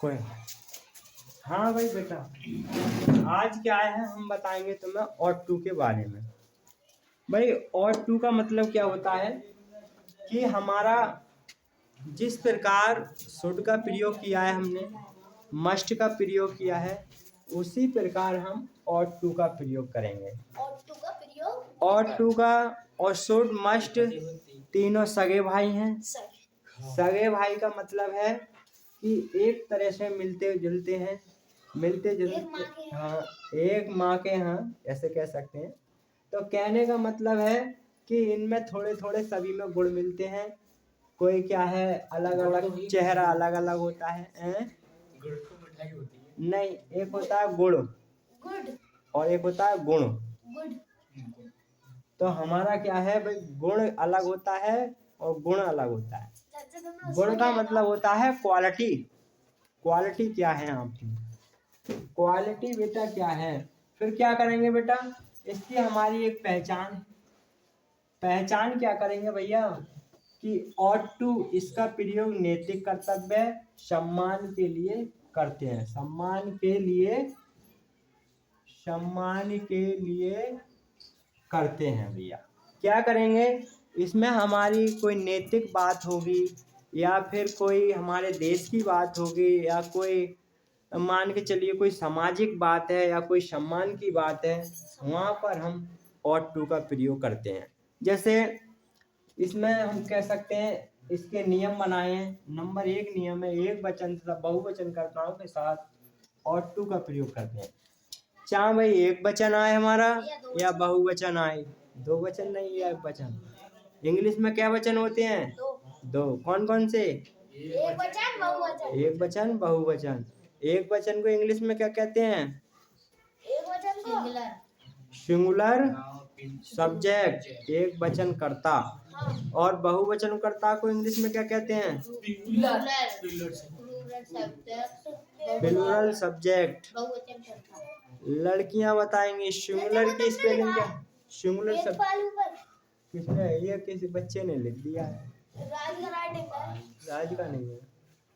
कोई। हाँ भाई बेटा, आज क्या है हम बताएंगे तुम्हें ऑट टू के बारे में। भाई ऑट टू का मतलब क्या होता है कि हमारा जिस प्रकार शुड का प्रयोग किया है हमने, मस्ट का प्रयोग किया है, उसी प्रकार हम ऑट टू का प्रयोग करेंगे। ऑट टू का और शुड मस्ट तीनों सगे भाई हैं। सगे भाई का मतलब है कि एक तरह से मिलते जुलते हैं, मिलते जुलते, हाँ एक माँ के, हाँ ऐसे कह सकते हैं। तो कहने का मतलब है कि इनमें थोड़े थोड़े सभी में गुण मिलते हैं। कोई क्या है, अलग अलग चेहरा अलग अलग होता है। गुड़ को मिठाई होती है? नहीं, एक होता है गुड़ और एक होता है गुण। तो हमारा क्या है भाई, गुण अलग होता है और गुण अलग होता है। गुण का मतलब होता है क्वालिटी। क्वालिटी क्या है आपकी, क्वालिटी बेटा क्या है। फिर क्या करेंगे बेटा, इसकी हमारी एक पहचान क्या करेंगे भैया कि ऑट टू इसका प्रयोग नैतिक कर्तव्य सम्मान के लिए करते हैं। सम्मान के लिए करते हैं भैया। क्या करेंगे, इसमें हमारी कोई नैतिक बात होगी या फिर कोई हमारे देश की बात होगी या कोई मान के चलिए कोई सामाजिक बात है या कोई सम्मान की बात है, वहाँ पर हम ऑट टू का प्रयोग करते हैं। जैसे इसमें हम कह सकते हैं, इसके नियम बनाए हैं। नंबर 1 नियम है, एक वचन तथा बहुवचन कर्ताओं के साथ ऑट टू का प्रयोग करते हैं। चाहे भाई एक वचन आए हमारा या बहुवचन आए, दो वचन नहीं है, एक वचन। इंग्लिश में क्या वचन होते हैं? दो। कौन कौन से? एक वचन बहुवचन। एक वचन बहुवचन। एक वचन को इंग्लिश में क्या कहते हैं? एक वचन को सिंगुलर सब्जेक्ट, एक वचन कर्ता। और बहुवचन कर्ता को इंग्लिश में क्या कहते हैं? Plural subject. लड़कियां बताएंगी सिंगुलर की स्पेलिंग क्या? सिंगुलर सब्जेक्ट किसने, ये किसी बच्चे ने लिख दिया है। राज का नहीं है,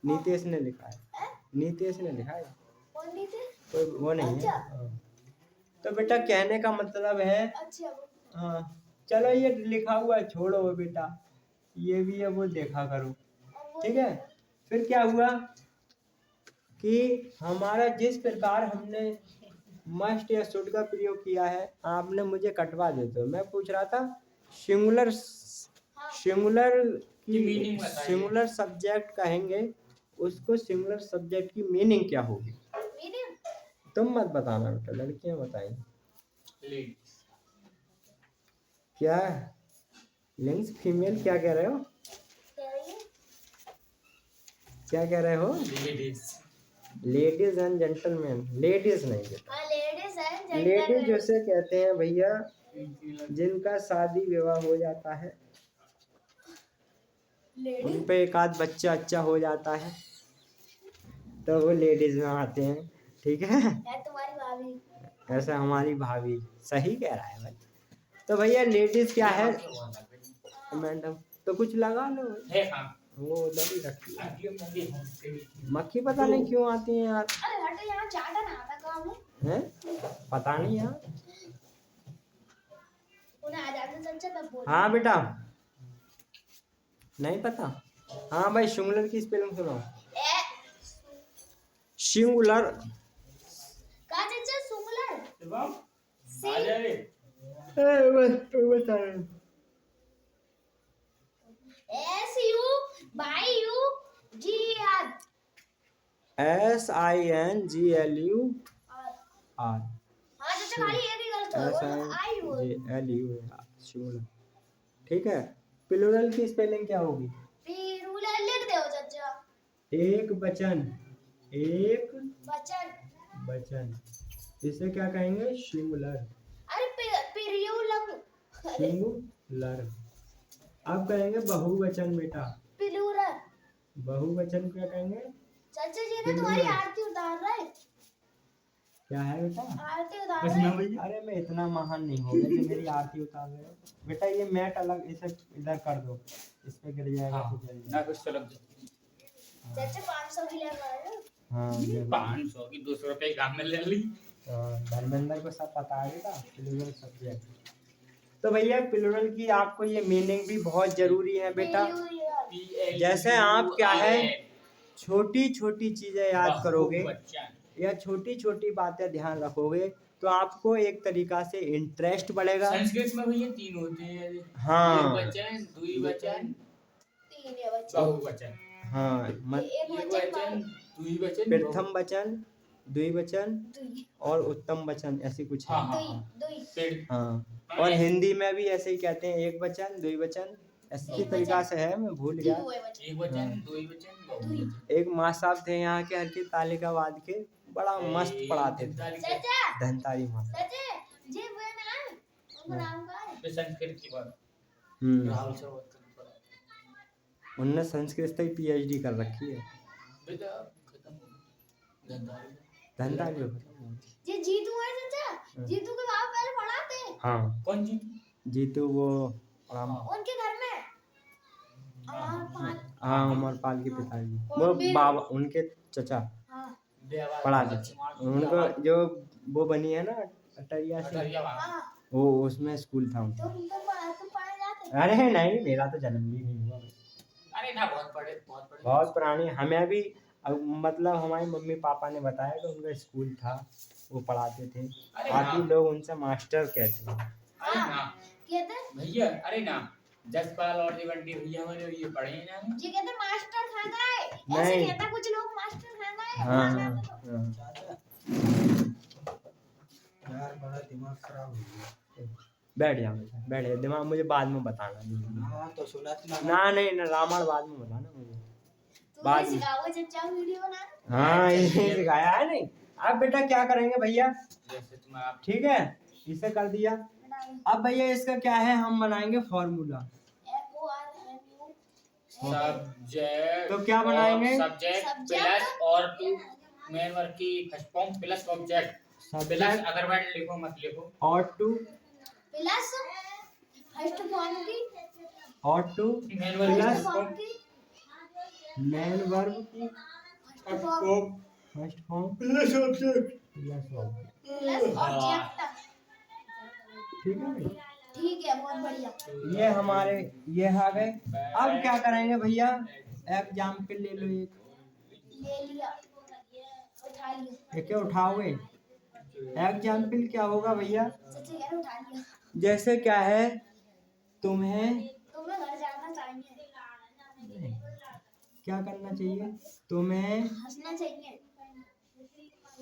नीतीश ने लिखा है। नीतीश ने लिखा है, कोई वो नहीं है। तो बेटा कहने का मतलब है, हाँ चलो ये लिखा हुआ छोड़ो बेटा, ये भी है वो देखा करो, ठीक है। फिर क्या हुआ कि हमारा जिस प्रकार हमने मस्ट या शुड का प्रयोग किया है, आपने मुझे कटवा देते हो। मैं पूछ रहा था सिंगुलर सिंगुलर सब्जेक्ट कहेंगे उसको, सिंगुलर सब्जेक्ट की मीनिंग क्या होगी? तुम मत बताना बेटा, लड़कियां बताएंगी। क्या लिंग्स फीमेल क्या कह रहे हो? क्या कह रहे हो? Ladies and gentleman. लेडीज नहीं बेटा, लेडीज जैसे कहते हैं भैया जिनका शादी विवाह हो जाता है, उन पे एक आध बच्चा अच्छा हो जाता है, तो वो लेडीज में आते हैं, ठीक है। तुम्हारी भाभी, ऐसा हमारी भाभी सही कह रहा है भाई। तो भैया लेडीज क्या है मैडम, तो कुछ लगा लो। वो उधर ही रखी है मक्खी, पता नहीं क्यों आती है यार। अरे हट यहाँ, चाटा ना आता काम है, पता नहीं यार। उन्हें आ जाते संचा तब बोल। हाँ बेटा, नहीं पता। हाँ भाई सिंगुलर की स्पेलिंग सुनो। सिंगुलर का चाचा सिंगुलर बता रहे SUBUGER SINGLUR। हाँ चाचा खाली एक ही गलत हो SINGLUR, ठीक है। प्लूरल की स्पेलिंग क्या होगी? प्लूरल लिख दो चाचा। एक वचन, एक वचन, इसे क्या कहेंगे? सिंगुलर। अरे सिंगुलर। अब कहेंगे बहुवचन बेटा। प्लूरल। बहुवचन क्या कहेंगे? चाचा जी ने तुम्हारी आरती उतार रहा है। क्या है बेटा? आरती उतार रहा है। अरे मैं इतना महान नहीं हो गया जो मेरी आरती उतार रहे हो बेटा। ये मैट अलग, इसे इधर कर दो, इस पे गिर जाएगा। चाचा 500 की ले रहा है। हाँ 500 की 200 रुपए काम में ले ली। धर्मेंद्र को सब पता है था प्लूरल सब्जेक्ट। तो भैया प्लूरल की आपको ये मीनिंग भी बहुत जरूरी है बेटा। जैसे आप क्या है छोटी छोटी चीजें याद करोगे या छोटी छोटी बातें ध्यान रखोगे तो आपको एक तरीका से इंटरेस्ट बढ़ेगा। संस्कृत में भैया 3 होते हैं। हाँ एकवचन, द्विवचन, तीन है बच्चे। बहुवचन। हाँ एक एकवचन, द्विवचन, प्रथम वचन, द्विवचन दुई और उत्तम वचन ऐसी कुछ है। हाँ दुई फिर हाँ और हिंदी में भी ऐसे ही कहते हैं, एक वचन द्विवचन ऐसी एक तरीका वचन। से है, मैं भूल गया। एकवचन, द्विवचन, बहुवचन। एक माँ साहब थे यहाँ के हर की तालिकावाद के, बड़ा मस्त पढ़ाते थे, चाचा धनतारी माँ। चाचा जी वो ना उनका नाम क्या है? फिर संस्कृत की बात। हम्म, राहुल से बात करना उनने संस्कृत से PhD कर रखी है। बेटा खत्म हो गया। धनधारी धनतारी में खत्म हो गई। जी जीतू है चाचा, जीतू के बाप पहले पढ़ाते हाँ कौन जी? जीतू वो उनके घर में अमर पाल। हाँ अमरपाल के पिताजी, और वो बिल। बाबा उनके चचा हाँ पढ़ाते थे। उनको जो वो बनी है ना अटरिया से, अटरिया वहाँ। हाँ वो उसमें स्कूल था उनका। तुम पढ़े जाते। अरे नहीं मेरा तो जन्म भी नहीं हुआ। अरे ना बहुत पढ़े बहुत पढ़े। बहुत पुरानी हमें भी मतलब हमारे मम्मी पापा ने बताया कि उनका स्कूल था, वो पढ़ाते थे। अरे बाकी हाँ। लोग उनसे मास्टर कहते हैं। अरे ना कहते भैया, अरे ना जसपाल और बंटी भैया हमारे ये पढ़े हैं ना। जी कहते मास्टर खाना है, ऐसे नहीं। कहता कुछ लोग मास्टर खाना है। हाँ खाना हाँ है तो। हाँ। यार बड़ा दिमाग खराब हो गया। बैठ जाओ बेटा, बैठ जाओ, दिमाग मुझे बाद में बताना। हाँ तो सुना ना नहीं ना रामायण बाद में बताना मुझे। बाद तू में। सिखाओ चचा वीडियो बना। हाँ ये सिखाया है नहीं। अब बेटा क्या करेंगे भैया, जैसे तुम आप ठीक है इसे कर दिया। अब भैया इसका क्या है, हम बनाएंगे फॉर्मूला। सब्जेक्ट तो क्या बनाएंगे? सब्जेक्ट प्लस और टू मेन वर्ब की first form plus object plus other word लिखो मत लिखो और टू प्लस फर्स्ट फॉर्म की और to main verb plus first form की मेन वर्ब की first form first form plus object plus object. Plus object. ठीक है भैया? ठीक है बहुत बढ़िया। ये हमारे ये आ गए। अब क्या करेंगे भैया, एग्जाम्पल ले लो एक। ले लिया उठा लिया। एक उठाओगे, एग्जाम्पल क्या होगा भैया, सच्ची कह रहे उठा लिया। जैसे क्या है तुम्हें तुम्हें घर जाना चाहिए, क्या करना चाहिए, तुम्हें हंसना चाहिए,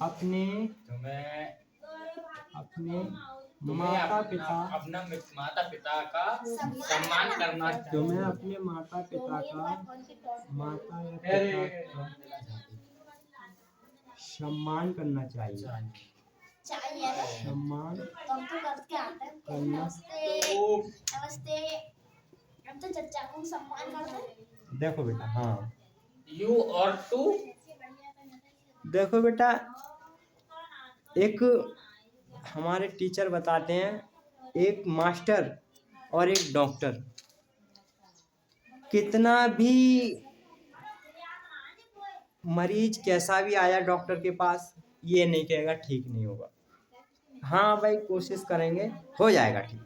अपने तुम्हें अपने माता पिता अपना माता पिता का सम्मान करना चाहिए। तुम्हें अपने माता पिता का माता या पिता का सम्मान करना चाहिए। चाहिए ना। सम्मान तुम तो करके आते हैं। करना। नमस्ते नमस्ते। हम तो चचा को सम्मान करते हैं। देखो बेटा, हाँ यू और टू देखो बेटा, एक हमारे टीचर बताते हैं, एक मास्टर और एक डॉक्टर कितना भी मरीज कैसा भी आया डॉक्टर के पास, ये नहीं कहेगा ठीक नहीं होगा। हाँ भाई कोशिश करेंगे हो जाएगा ठीक,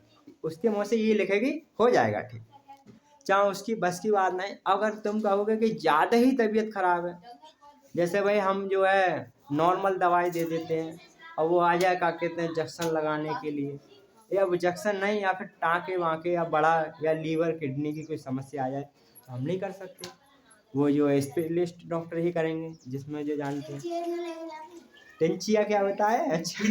उसके मुंह से ये लिखेगी हो जाएगा ठीक, चाहे उसकी बस की बात नहीं। अगर तुम कहोगे कि ज़्यादा ही तबीयत खराब है, जैसे भाई हम जो है नॉर्मल दवाई दे देते हैं और वो आ जाए क्या कहते हैं इंजेक्शन लगाने के लिए, या इंजेक्शन नहीं या फिर टाँके वाँके या बड़ा या लीवर किडनी की कोई समस्या आ जाए तो हम नहीं कर सकते, वो जो स्पेशलिस्ट डॉक्टर ही करेंगे जिसमें जो जानते हैं। चेयर में लेके जाते हैं। टेंचिया क्या होता है? अच्छा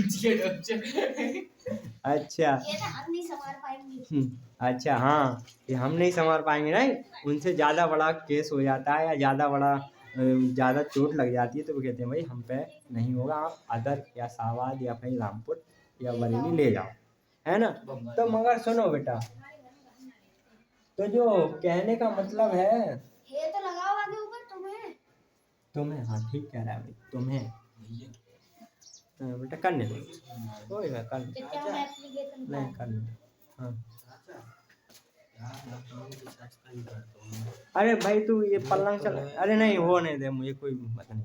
अच्छा ये ना हम नहीं संभाल पाएंगे। अच्छा हाँ, ये हम नहीं संभाल पाएंगे, नहीं उनसे ज़्यादा बड़ा केस हो जाता है या ज़्यादा बड़ा ज़्यादा चोट लग जाती है तो वो कहते हैं भाई हम पे नहीं होगा, आप अदर या शाहबाद या फिर रामपुर या बरेली ले जाओ, है ना। तो मगर सुनो बेटा, तो जो कहने का मतलब है ये तो लगाओ आगे ऊपर तुम्हें। हाँ ठीक कह रहा है भाई, तुम्हें बेटा करने दो, कोई ना कर चचा मैं एप्लीकेशन नहीं करने दो। हाँ अरे भाई तू ये पलंग चल, अरे नहीं होने दे मुझे कोई मत नहीं।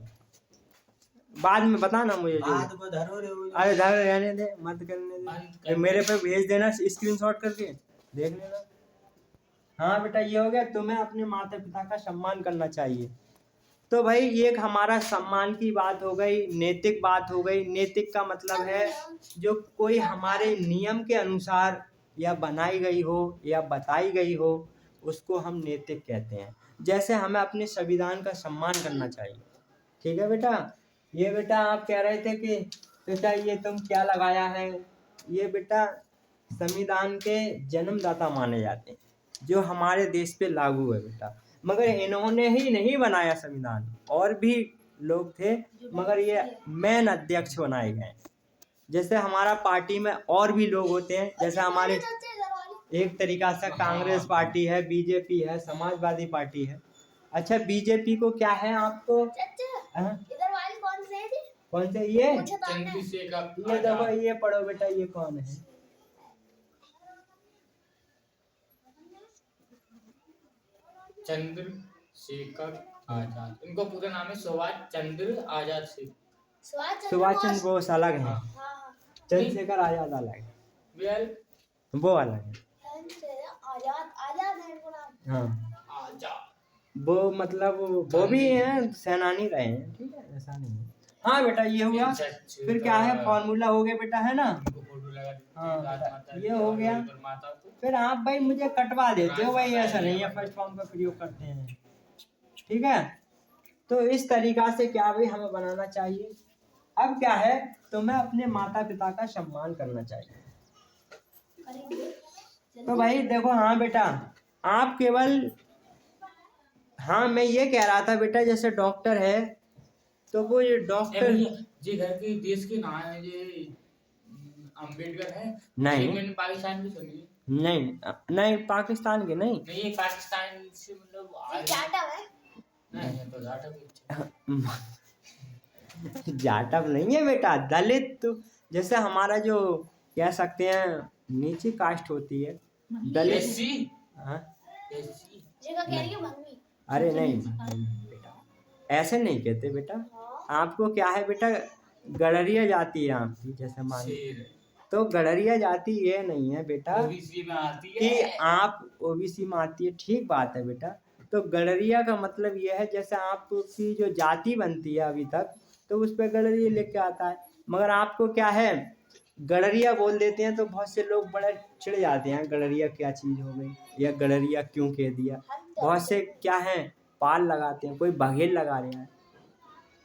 बाद में बताना मुझे जो। बाद में धरो रे वो। अरे धर रहने दे, मत करने बंद दे, कर। मेरे पे भेज देना स्क्रीनशॉट करके, देख लेना। हाँ बेटा ये हो गया, तुम्हें अपने माता पिता का सम्मान करना चाहिए। तो भाई ये एक हमारा सम्मान की बात हो गई, नैतिक बात हो गई। नैतिक का मतलब है जो कोई हमारे नियम के अनुसार या बनाई गई हो या बताई गई हो, उसको हम नैतिक कहते हैं। जैसे हमें अपने संविधान का सम्मान करना चाहिए। ठीक है बेटा। ये बेटा आप कह रहे थे कि बेटा ये तुम क्या लगाया है, ये बेटा संविधान के जन्मदाता माने जाते हैं, जो हमारे देश पे लागू है बेटा। मगर इन्होंने ही नहीं बनाया संविधान, और भी लोग थे, मगर ये मेन अध्यक्ष बनाए गए। जैसे हमारा पार्टी में और भी लोग होते हैं, जैसे हमारे एक तरीका से कांग्रेस पार्टी है, बीजेपी है, समाजवादी पार्टी है। अच्छा बीजेपी को क्या है आपको? हाँ? इधर वाली कौन से थी? कौन से? ये चंद्रशेखर ये देखो, आजाद। ये पढ़ो बेटा, ये कौन है? चंद्रशेखर आजाद। इनको पूरा नाम है सुभाष चंद्र आजाद सिंह। सुभाष चंद्र बोस अलग है, हाँ, चंद्रशेखर आजाद अलग है, वेल वो अलग है। आजाद आजाद है इनको नाम। हाँ आजाद। वो मतलब वो भी हैं, सेनानी रहे हैं। ठीक है, ऐसा नहीं है। हाँ बेटा ये हुआ। फिर क्या है, फॉर्मूला हो गया बेटा, है ना? फोटो लगा दी। हाँ, माता ये हो गया। माता को फिर आप भाई मुझे कटवा देते हो भाई, ऐसा नहीं है, फर्स्ट फॉर्म का प्रयोग करते हैं। ठीक है, तो इस तरीका से क्या भाई हमें बनाना चाहिए। अब क्या है, तुम्हें अपने माता पिता का सम्मान करना चाहिए। तो भाई देखो, हाँ बेटा आप केवल, हाँ मैं ये कह रहा था बेटा, जैसे डॉक्टर है तो वो ये डॉक्टर जी घर के देश के नाम है ये अम्बेडकर है। नहीं। ये मैंने पाकिस्तान की सुनी है। नहीं पाकिस्तान के नहीं। नहीं ये पाकिस्तान से मतलब ये जाटव है। नहीं ये तो जाटव है। जाटव नहीं है बेटा, दलित। तो जैसे हमारा जो कह सकते हैं नीची कास्ट होती है, दलित। एससी। हाँ? एससी। जगह कह रही है भंगी। अरे नहीं बेटा, ऐसे नहीं कहते बेटा। आपको क्या है बेटा, गड़रिया जाति है आपकी, जैसे मान शेर। तो गड़रिया जाति ये नहीं है बेटा ओबीसी में आती कि है। आप ओबीसी में आती है। ठीक बात है बेटा। तो गड़रिया का मतलब ये है, जैसे आपकी जो जाति बनती है अभी तक, तो उस पर गड़रिया लिख के आता है। मगर आपको क्या है, गड़रिया बोल देते हैं तो बहुत से लोग बड़ा चिढ़ जाते हैं, गड़रिया क्या चीज़ हो गई, या गड़रिया क्यों कह दिया। बहुत से क्या है, पाल लगाते हैं, कोई बघेल लगा रहा है।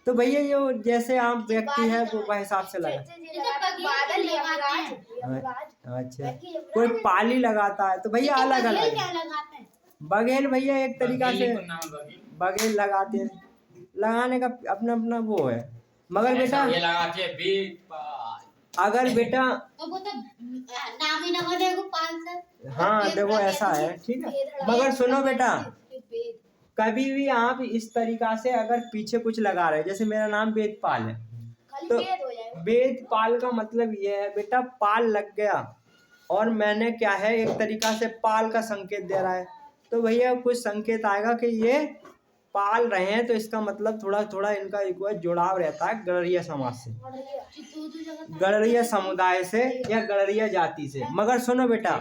तो भैया ये जैसे आप व्यक्ति है वो हिसाब से लगा। बादल अच्छा, कोई पाली लगाता है तो भैया अलग अलग क्या है। लगाते हैं? बघेल भैया एक तरीका से बघेली को नाम बघेली। बघेल लगाते हैं, लगाने का अपना अपना वो है। मगर बेटा ये लगाते हैं बेट पाल। अगर बेटा, तो वो तो नाम ही ना बने को 500। हाँ देखो ऐसा है, ठीक है। मगर सुनो बेटा, कभी भी आप इस तरीका से अगर पीछे कुछ लगा रहे, जैसे मेरा नाम वेदपाल है, खाली तो वेद हो जाएगा। वेदपाल का मतलब ये है बेटा, पाल लग गया और मैंने क्या है एक तरीका से पाल का संकेत दे रहा है, तो भैया कुछ संकेत आएगा कि ये पाल रहे हैं, तो इसका मतलब थोड़ा थोड़ा इनका एक जुड़ाव रहता है गड़रिया समाज से, गड़रिया समुदाय से या गड़रिया जाति से। मगर सुनो बेटा,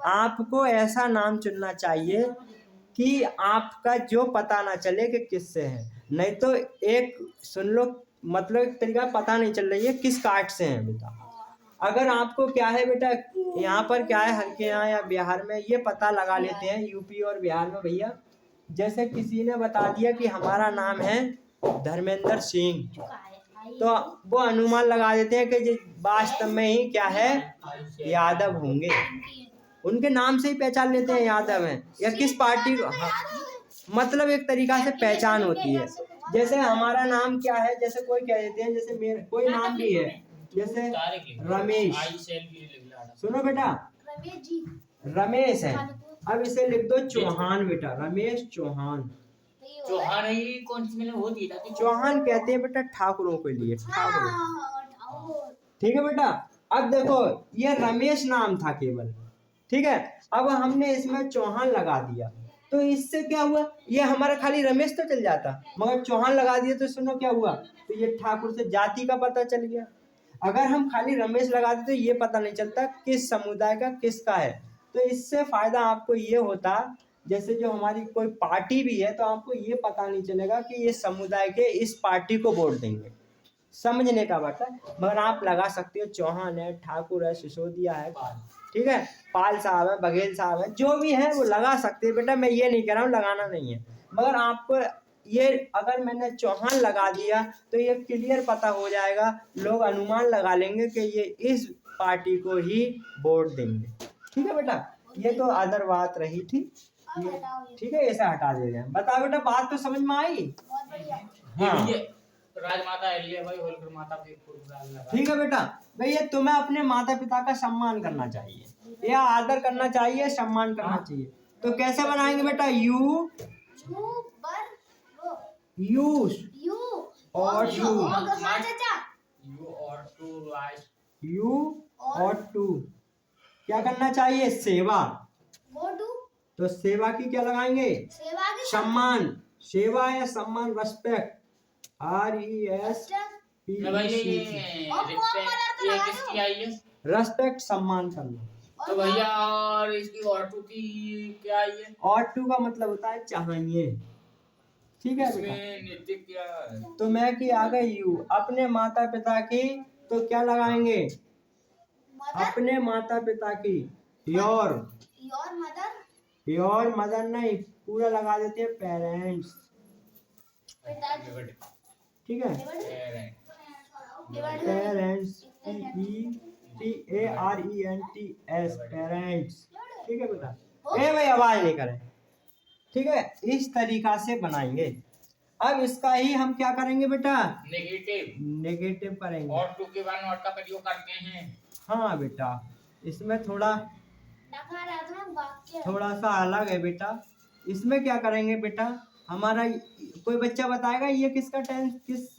आपको ऐसा नाम चुनना चाहिए कि आपका जो पता ना चले कि किससे है, नहीं तो एक सुन लो, मतलब एक तरीका पता नहीं चल रही है किस कास्ट से है बेटा। अगर आपको क्या है बेटा, यहाँ पर क्या है, हल्के यहाँ या बिहार में ये पता लगा लेते हैं, यूपी और बिहार में भैया, जैसे किसी ने बता दिया कि हमारा नाम है धर्मेंद्र सिंह, तो वो अनुमान लगा देते हैं कि वास्तव में ही क्या है, यादव होंगे। उनके नाम से ही पहचान लेते हैं यादव हैं या किस पार्टी को। हाँ, मतलब एक तरीका से पहचान होती है। जैसे हमारा नाम क्या है, जैसे कोई कह देते हैं, जैसे मेरे कोई नाम भी है, जैसे रमेश। सुनो बेटा, रमेश है, अब इसे लिख दो चौहान बेटा, रमेश चौहान। चौहान ही कौन सी मतलब होती है? चौहान कहते हैं बेटा ठाकुरों के लिए, ठाकुर। ठीक है बेटा। अब देखो ये रमेश नाम था केवल, ठीक है, अब हमने इसमें चौहान लगा दिया, तो इससे क्या हुआ, ये हमारा खाली रमेश तो चल जाता, मगर चौहान लगा दिए तो सुनो क्या हुआ, तो ये ठाकुर से जाति का पता चल गया। अगर हम खाली रमेश लगा देते तो ये पता नहीं चलता किस समुदाय का किसका है। तो इससे फायदा आपको ये होता, जैसे जो हमारी कोई पार्टी भी है तो आपको ये पता नहीं चलेगा कि ये समुदाय के इस पार्टी को वोट देंगे, समझने का बात है। मगर आप लगा सकते हो चौहान है, ठाकुर है, सिसोदिया है, ठीक है, पाल साहब है, बघेल साहब है, जो भी है वो लगा सकते हैं बेटा, मैं ये नहीं कह रहा हूँ लगाना नहीं है। मगर आपको ये अगर मैंने चौहान लगा दिया तो ये क्लियर पता हो जाएगा, लोग अनुमान लगा लेंगे कि ये इस पार्टी को ही वोट देंगे। ठीक है बेटा, ये तो अदर बात रही थी, अब हटाओ ये। ठीक है, ऐसा हटा दे रहे हैं। बताओ बेटा, बात तो समझ में आई? बहुत बढ़िया। हाँ ये राजमाता अहिल्याबाई होलकर माता के फूल लगा। ठीक है बेटा, भैया तुम्हें अपने माता पिता का सम्मान करना चाहिए या आदर करना चाहिए, सम्मान करना चाहिए। तो कैसे बनाएंगे बेटा, यू यूज यू और यू टू, हाँ चाचा, यू और टू राइट। यू और टू क्या करना चाहिए, सेवा। गो टू तो सेवा की क्या लगाएंगे, सेवा के सम्मान, सेवा या सम्मान, रेस्पेक्ट, RES मैं भैया ये और कौन कलर का ये लगा किसकी आई है? रेस्पेक्ट, सम्मान करना। तो भैया और इसकी और टू की क्या आई है? और टू का मतलब होता है चाहिए, ठीक है बेटा। इसमें नृत्य क्या है? तो मैं की आ गई यू, अपने माता पिता की, तो क्या लगाएंगे, मदर, अपने माता पिता की, your, your mother, your mother नहीं, पूरा लगा देते हैं पेरेंट्स, पिताजी, ठीक है, पेरेंट्स, PARENTS, पेरेंट्स, ठीक है बेटा। ए भाई आवाज नहीं करें, ठीक है, इस तरीका से बनाएंगे। अब इसका ही हम क्या करेंगे बेटा, नेगेटिव, नेगेटिव करेंगे। और टू के बाद नॉट का प्रयोग करते हैं। हाँ बेटा, इसमें थोड़ा नकारात्मक वाक्य, थोड़ा सा अलग है बेटा। इसमें क्या करेंगे बेटा, हमारा कोई बच्चा बताएगा ये किसका टेंस, किस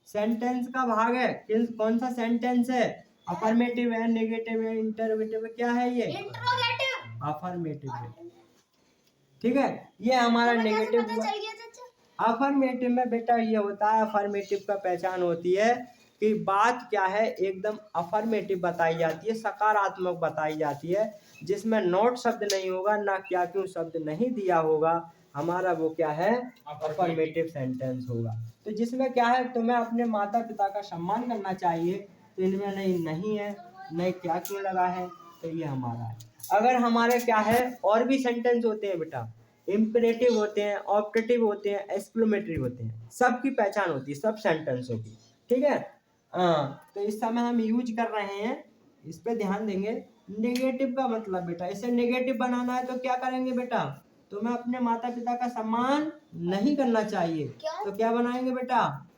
सेंटेंस का भाग है, किस कौन सा सेंटेंस है, अफर्मेटिव है, नेगेटिव है, इंटरोगेटिव है, क्या है ये, इंट्रोगेटिव, अफर्मेटिव है, ठीक है। ये हमारा कैसे नेगेटिव पता हुआ। चल गया चाचा? अफर्मेटिव में बेटा ये होता है, अफर्मेटिव का पहचान होती है कि बात क्या है, एकदम अफर्मेटिव बताई जाती है, सकारात्मक बताई जाती है, जिसमें नॉट शब्द नहीं होगा, ना क्या क्यों शब्द नहीं दिया होगा, हमारा वो क्या है, अफर्मेटिव सेंटेंस होगा। तो जिसमें क्या है, तुम्हें अपने माता पिता का सम्मान करना चाहिए, तो इनमें नहीं है, नहीं क्या क्यों लगा है, तो ये हमारा है। अगर हमारे क्या है, और भी सेंटेंस होते हैं बेटा, इम्परेटिव होते हैं, ऑप्टेटिव होते हैं, एक्सक्लेमेटरी होते हैं, सबकी पहचान होती है, सब सेंटेंसों की, ठीक है। तो इस समय हम यूज कर रहे हैं, इस पे ध्यान देंगे। नेगेटिव का मतलब बेटा, इसे नेगेटिव बनाना है तो क्या करेंगे बेटा, तुम्हें अपने माता पिता का सम्मान नहीं करना चाहिए, क्यों? तो क्या बनाएंगे बेटा,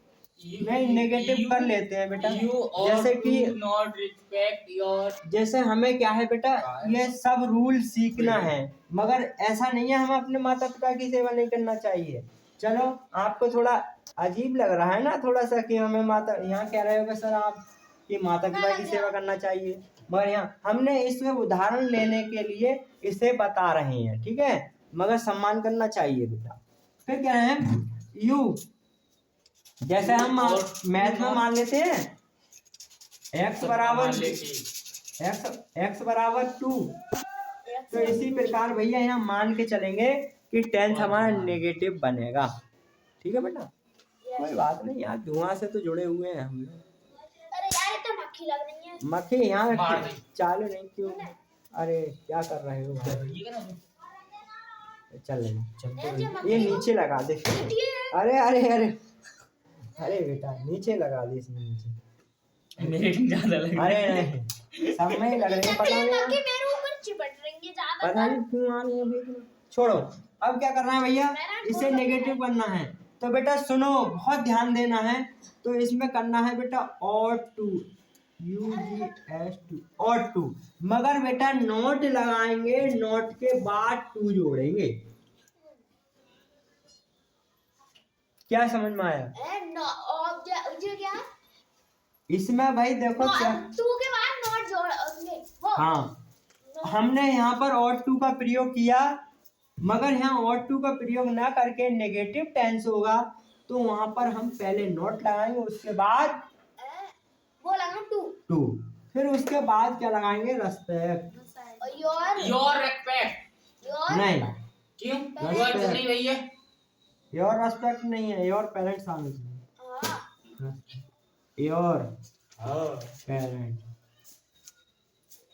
नहीं नेगेटिव कर लेते हैं बेटा। यू और जैसे कि नॉट रिस्पेक्ट योर, जैसे हमें क्या है बेटा, ये सब रूल सीखना है, मगर ऐसा नहीं है हमें अपने माता पिता की सेवा नहीं करना चाहिए। चलो आपको थोड़ा अजीब लग रहा है ना थोड़ा सा कि हमें माता, यहाँ कह रहे हो सर आप कि माता पिता की सेवा करना चाहिए, मगर यहाँ हमने इसमें उदाहरण लेने के लिए इसे बता रहे हैं, ठीक है, मगर सम्मान करना चाहिए बेटा। फिर कह रहे हैं यू, जैसे हम मैथ में मान लेते हैं x बराबर x बराबर 2, तो इसी प्रकार भैया यहाँ मान के चलेंगे कि टेंथ हमारा नेगेटिव बनेगा, ठीक है बेटा। कोई बात नहीं यार, धुआं से तो जुड़े हुए हैं हम लोग। अरे यार ये तो मक्खी लग रही है। मक्खी यहाँ मार दी। चालू नहीं क्यों, अरे क्या कर रहे हो, चल ये नीचे लगा दे, अरे अरे अरे अरे बेटा नीचे लगा दे, इसमें नीचे, मेरे ज्यादा लग रहा है। अरे नहीं सब में ही लग रही है, पता नहीं मक्खी मेरे ऊपर चिपट रही है ज्यादा। पता नहीं क्यों आ रही है भैया। छोड़ो, अब क्या करना है भैया, इसे नेगेटिव करना है, तो बेटा सुनो बहुत ध्यान देना है। तो इसमें करना है बेटा और टू, UGS2 और टू, मगर बेटा नोट लगाएंगे, नोट के बाद टू जोड़ेंगे। क्या समझ में आया? जो क्या इसमें भाई देखो क्या, टू के बाद नॉट जोड़ेंगे वो। हाँ हमने यहाँ पर और टू का प्रयोग किया मगर यहाँ और टू का प्रयोग ना करके नेगेटिव टेंस होगा तो वहां पर हम पहले नॉट लगाएंगे, उसके बाद वो लगा टू। टू, फिर उसके बाद क्या लगाएंगे? रेस्पेक्ट। और योर योर रेस्पेक्ट योर नहीं, क्यों? योर क्यों नहीं भैया? योर रेस्पेक्ट नहीं है, योर पेरेंट्स आने चाहिए। हाँ योर पेरेंट,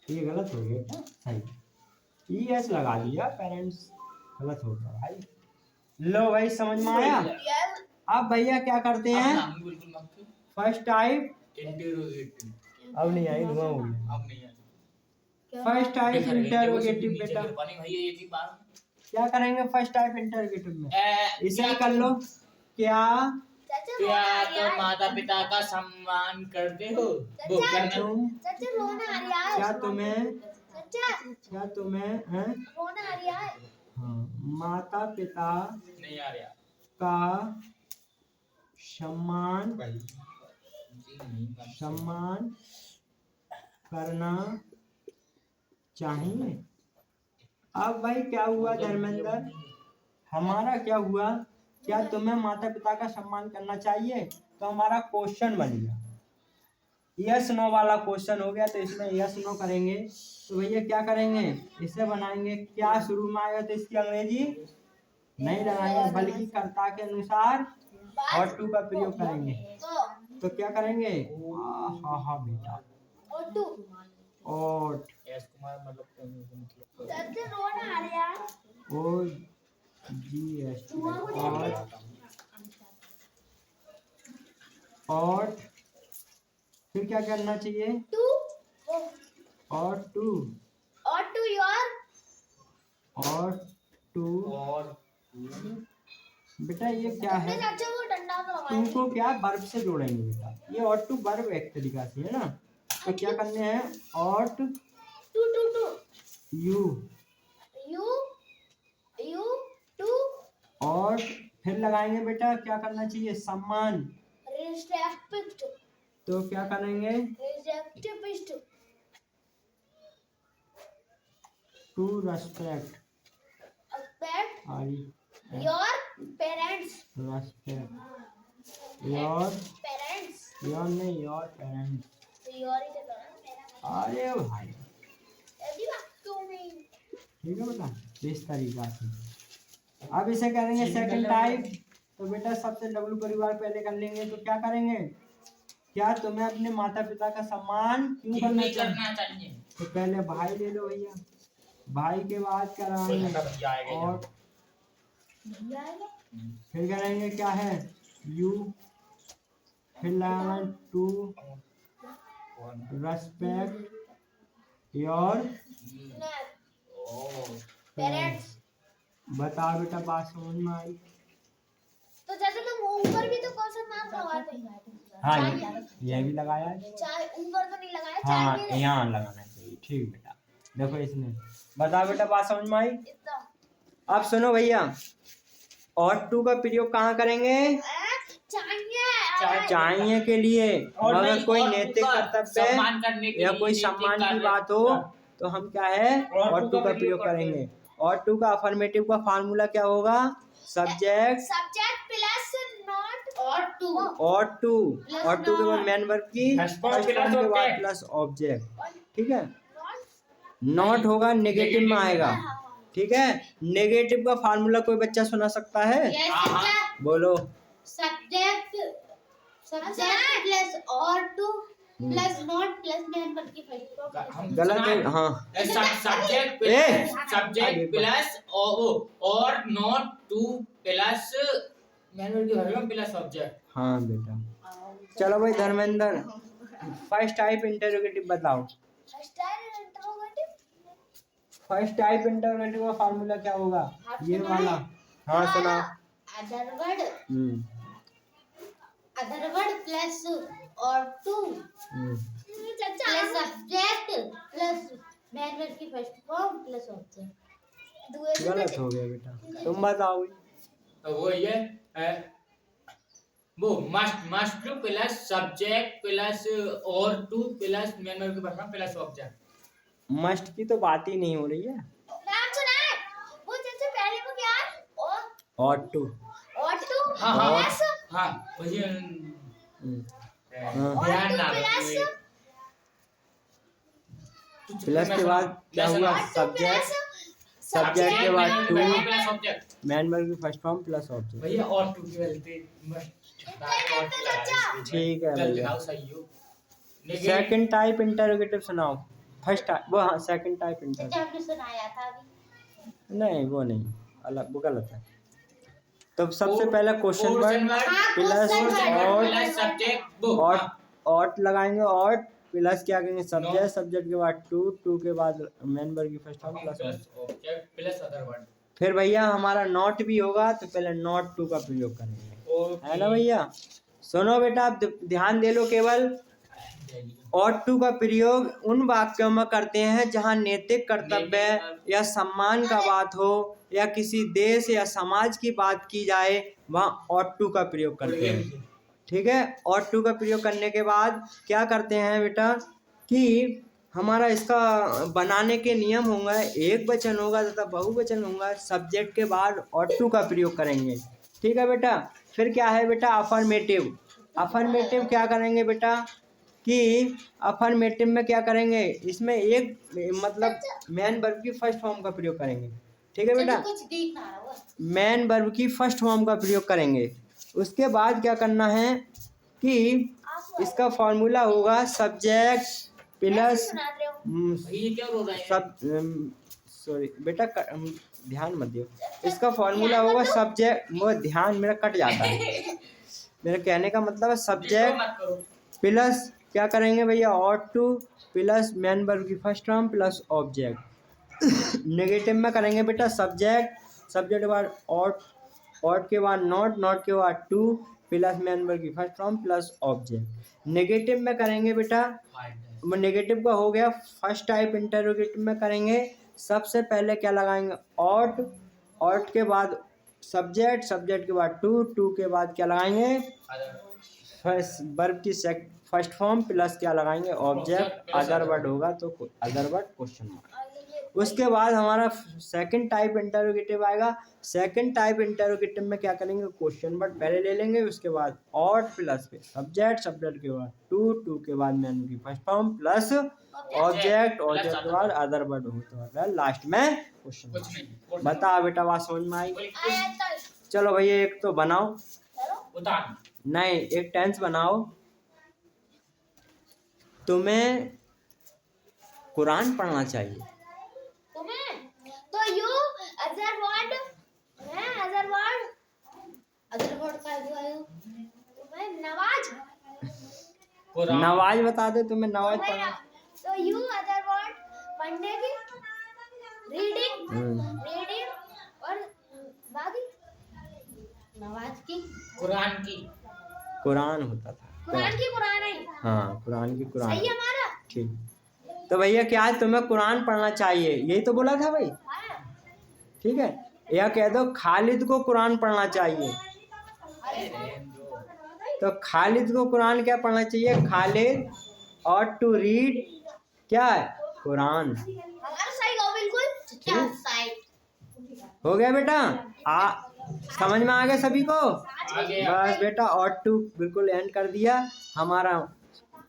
ये गलत हो गया क्या? सही, ई एस लगा दिया, पेरेंट्स गलत हो गया भाई। लो भाई समझ में आया? यार अब भैया क्या करते हैं? अब नाम बिल्कुल मत करो। फर्स्ट टाइप, इंटरोगेटिव अब नहीं आई, धुआं हो गया। अब नहीं है। फर्स्ट टाइप देखा रही, इंटरोगेटिव नीचे बेटा गिर पानी भैया ये थी बात। क्या करेंगे फर्स्ट टाइप इंटरोगेटिव में? इसे क्या कर लो। क्या चाचा क्या रोना आ तुम रहा है। माता पिता का सम्मान करते हो? वो चाचा करना। तुम, चाचा रोना आ रहा है। क्या तुम्हें, चाचा क्या तुम्हें हैं? रोना आ रहा है। हाँ, माता पिता नहीं आ रहा। का सम्मान नहीं सम्मान करना चाहिए। अब भाई क्या हुआ धर्मेंद्र, हमारा क्या हुआ? क्या तुम्हें माता पिता का सम्मान करना चाहिए? तो हमारा क्वेश्चन बन गया, यस नो वाला क्वेश्चन हो गया, तो इसमें यस नो करेंगे। तो भैया क्या करेंगे? इसे बनाएंगे, क्या शुरू में आएगा तो इसकी अंग्रेजी नहीं लगाएंगे, बल्कि कर्ता के अनुसार और टू का प्रयोग करेंगे। तो क्या करेंगे? हा बेटा, और टू और एस कुमार मतलब चाचा रोना आ रहा है। ओ जी एस और फिर क्या करना चाहिए? टू और टू योर और टू और बेटा ये क्या है? चाचा वो डंडा तो टू लगाएंगे। को क्या वर्ब से जोड़ेंगे बेटा, ये और टू वर्ब एक तरीका से है ना। तो क्या करने हैं? और to to to you you to और फिर लगाएंगे बेटा, क्या करना चाहिए? सम्मान। रिस्पेक्ट तो क्या करेंगे? Respect to respect your parents respect your parents नहीं, योर पेरेंट्स। योर ही तो अरे भाई ऐसी बात क्यों नहीं। ठीक है बेटा, इस तरीका से। अब इसे करेंगे सेकंड टाइप। तो बेटा सबसे डब्लू परिवार पहले कर लेंगे। तो क्या करेंगे? क्या तुम्हें अपने माता पिता का सम्मान क्यों करना नहीं चाहिए? करना चाहिए। तो पहले भाई ले लो भैया, भाई के बाद कराएंगे और फिर करेंगे क्या है? यू, फिर लगाएंगे टू रेस्पेक्ट योर पेरेंट्स। बताओ बेटा, बात समझ में आई? तो जैसे तुम ऊपर भी तो क्वेश्चन मार्क लगाते हैं। हाँ, ये भी लगाया है। चाहे ऊपर तो नहीं लगाया, हाँ, चाहे भी यहाँ लगाना चाहिए। ठीक बेटा, देखो इसमें बताओ बेटा, बात समझ में आई? इतना अब सुनो भैया, और टू का प्रयोग कहाँ करेंगे? चाहिए के लिए। और अगर नहीं, कोई और नैतिक ऊपर कर्तव्य सम्मान करने के या लिए, कोई नैतिक सम्मान की कार्य- बात हो तो हम क्या है? और टू का प्रयोग करते करेंगे। और टू का अफर्मेटिव का फार्मूला क्या होगा? सब्जेक्ट प्लस नॉट और टू और टू के बाद मेन वर्ब की Response के plus बाद object। Plus object. ठीक है, नॉट होगा नेगेटिव में आएगा। ठीक है, नेगेटिव का फार्मूला कोई बच्चा सुना सकता है? बोलो। सब्जेक्ट प्लस और two plus not plus main verb की फर्स्ट गलत है। हाँ, सब्जेक्ट प्लस और not two plus plus object. हाँ बेटा। चलो भाई धर्मेंद्र, फर्स्ट टाइप इंटरोगेटिव बताओ। फर्स्ट टाइप इंटरोगेटिव का फार्मूला क्या होगा? ये वाला। हाँ सुना। अदरवर्ड प्लस और two plus subject plus main verb की फर्स्ट फॉर्म प्लस ऑब्जेक्ट। गलत हो गया बेटा, तुम बताओ। तो वो ये वो मस्ट प्लस सब्जेक्ट प्लस और टू प्लस मेन वर्ब की first form plus object. Must की तो बात ही नहीं हो रही है। नाम सुना है? वो जैसे पहले और टू और टू हाँ हाँ प्लस हाँ भैया हाँ। ध्यान ना प्लस प्लस के बाद क्या हुआ सब्जेक्ट सब्जेक्ट के बाद two plus object man verb की फर्स्ट फॉर्म प्लस ऑब्जेक्ट। भैया और टू की गलती ठीक है भैया। दिखाओ सही हो सेकंड टाइप इंटरोगेटिव सुनाओ। फर्स्ट टाइप वो हाँ सेकंड टाइप जो हमने सुनाया था अभी। नहीं वो नहीं अलग वो गलत है। तो सबसे पहला क्वेश्चन वर्ड प्लस सब्जेक्ट और लगाएंगे और प्लस क्या करेंगे सब्जेक्ट सब्जेक्ट के बाद टू के बाद मेन वर्ब की first form plus object plus other word. फिर भैया हमारा नॉट भी होगा तो पहले नॉट टू का प्रयोग करेंगे है ना भैया। सुनो बेटा आप ध्यान दे लो केवल और टू का प्रयोग उन वाक्यों में करते हैं जहां नैतिक कर्तव्य या सम्मान का बात हो या किसी देश या समाज की बात की जाए वहां और टू का प्रयोग करते हैं। ठीक है और टू का प्रयोग करने के बाद क्या करते हैं बेटा कि हमारा इसका बनाने के नियम होंगे एक वचन होगा तथा बहुवचन होगा सब्जेक्ट के बाद और टू का प्रयोग करेंगे। ठीक है बेटा। फिर क्या है बेटा अफर्मेटिव। अफर्मेटिव क्या करेंगे बेटा कि अफर्मेटिव में क्या करेंगे इसमें एक मतलब मैन वर्ब की फर्स्ट फॉर्म का प्रयोग करेंगे। ठीक है बेटा कुछ दिख ना रहा है। मैन वर्ब की फर्स्ट फॉर्म का प्रयोग करेंगे। उसके बाद क्या करना है कि इसका फॉर्मूला होगा सब्जेक्ट प्लस ये क्या रो रहा है सब सॉरी बेटा ध्यान मत दियो। इसका फॉर्मूला होगा सब्जेक्ट वो ध्यान मेरा कट जाता है। मेरा कहने का मतलब है सब्जेक्ट प्लस क्या करेंगे भैया और टू प्लस मैन वर्ब की first form plus object. Negative में करेंगे बेटा सब्जेक्ट सब्जेक्ट के बाद और के बाद नॉट के बाद टू प्लस मैन वर्ब की first form plus object. Negative में करेंगे बेटा नेगेटिव का हो गया फर्स्ट टाइप इंटरोगेटिव में करेंगे सबसे पहले क्या लगाएंगे ऑट के बाद सब्जेक्ट सब्जेक्ट के बाद टू के बाद क्या लगाएंगे फर्स्ट वर्ब की फर्स्ट फॉर्म प्लस क्या लगाएंगे ऑब्जेक्ट अदर वर्ड होगा तो अदर वर्ड क्वेश्चन मार्क। उसके बाद हमारा सेकंड टाइप इंटरोगेटिव आएगा। सेकंड टाइप इंटरोगेटिव में क्या करेंगे क्वेश्चन वर्ड पहले ले लेंगे उसके बाद और प्लस पे सब्जेक्ट सब्जेक्ट के बाद टू के बाद मैन की फर्स्ट फॉर्म प्लस ऑब्जेक्ट के बाद अदर वर्ड होता है लास्ट में क्वेश्चन। बता बेटा बात समझ में आई। चलो भैया एक तो बनाओ नहीं एक टेंस बनाओ। तुम्हें कुरान पढ़ना चाहिए। तो यू अदर वर्ड का तुम्हें नवाज बता दे तुम्हें नवाज पढ़ना। तो यू अदर वर्ड पढ़ने की रीडिंग और बाकी नवाज की कुरान होता था कुरान है। हाँ कुरान की कुरान सही हमारा ठीक। तो भैया क्या है तुम्हें कुरान पढ़ना चाहिए यही तो बोला था भाई। ठीक है या कह दो खालिद को कुरान पढ़ना चाहिए। तो खालिद को कुरान क्या पढ़ना चाहिए खालिद और टू रीड क्या है कुरान। सही हो बिल्कुल क्या सही हो गया बेटा समझ में आ गया सभी को। बस बेटा और टू बिल्कुल एंड कर दिया हमारा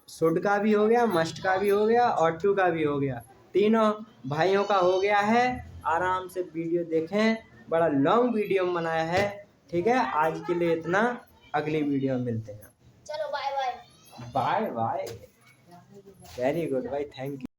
शुड का भी हो गया मस्ट का भी हो गया और टू का भी हो गया तीनों भाइयों का हो गया है। आराम से वीडियो देखें बड़ा लॉन्ग वीडियो बनाया है। ठीक है आज के लिए इतना अगली वीडियो में मिलते हैं। चलो bye bye bye bye very good भाई थैंक यू।